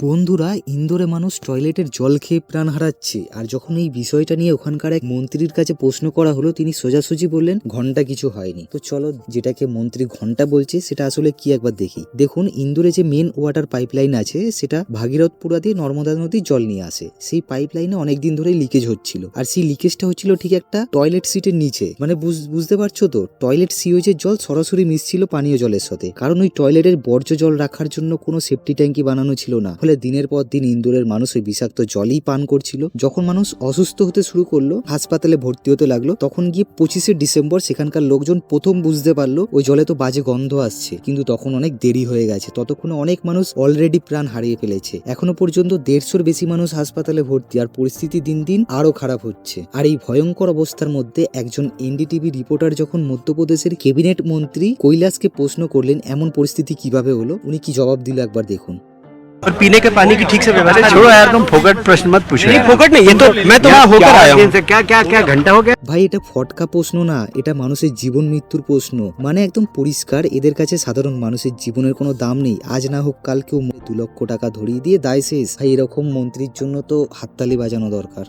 বন্ধুরা, ইন্দোরে মানুষ টয়লেটের জল খেয়ে প্রাণ হারাচ্ছে। আর যখন এই বিষয়টা নিয়ে ওখানকার এক মন্ত্রীর কাছে প্রশ্ন করা হলো, তিনি সোজাসুজি বললেন ঘন্টা কিছু হয়নি। তো চলো, যেটাকে মন্ত্রী ঘন্টা বলছে সেটা আসলে কি একবার দেখি। দেখুন, ইন্দোরে যে মেন ওয়াটার পাইপলাইন আছে সেটা ভাগীরথপুরা দিয়ে নর্মদা নদীর জল নিয়ে আসে। সেই পাইপলাইনে অনেকদিন ধরেই লিকেজ হচ্ছিল, আর সেই লিকেজটা হচ্ছিল ঠিক একটা টয়লেট সিটের নিচে। মানে বুঝতে পারছো তো, টয়লেট সিওয়েজের জল সরাসরি মিশছিল পানীয় জলের সাথে। কারণ ওই টয়লেটের বর্জ্য জল রাখার জন্য কোনো সেফটি ট্যাঙ্কি বানানো ছিল না। ফলে দিনের পর দিন ইন্দোরের মানুষ ওই বিষাক্ত জলই পান করছিল। যখন মানুষ অসুস্থ হতে শুরু করলো, হাসপাতালে ভর্তি হতে লাগলো, তখন গিয়ে 25শে ডিসেম্বর সেখানকার লোকজন প্রথম বুঝতে পারলো ওই জলে তো বাজে গন্ধ আসছে। কিন্তু তখন অনেক দেরি হয়ে গেছে, ততক্ষণে অনেক মানুষ অলরেডি প্রাণ হারিয়ে ফেলেছে। এখনো পর্যন্ত 150-র বেশি মানুষ হাসপাতালে ভর্তি, আর পরিস্থিতি দিন দিন আরো খারাপ হচ্ছে। আর এই ভয়ঙ্কর অবস্থার মধ্যে একজন এনডিটিভি রিপোর্টার যখন মধ্যপ্রদেশের ক্যাবিনেট মন্ত্রী কৈলাসকে প্রশ্ন করলেন এমন পরিস্থিতি কিভাবে হলো, উনি কি জবাব দিল একবার দেখুন। और पीने के पानी की ठीक से व्यवस्था छोड़ो यार, तुम फोकट प्रश्न मत पूछो। नहीं फोकट नहीं, ये तो मैं तो वहाँ होकर आया हूँ। क्या क्या क्या घंटा हो गया? ভাই, এটা ফটকা প্রশ্ন না, এটা মানুষের জীবন মৃত্যুর প্রশ্ন। মানে একদম পরিষ্কার, এদের কাছে সাধারণ মানুষের জীবনের কোনো দাম নেই। আজ না হোক কাল কেউ 2 লক্ষ টাকা ধরিয়ে দিয়ে দায় শেষ। ভাই, এরকম মন্ত্রীর জন্য তো হাততালি বাজানো দরকার।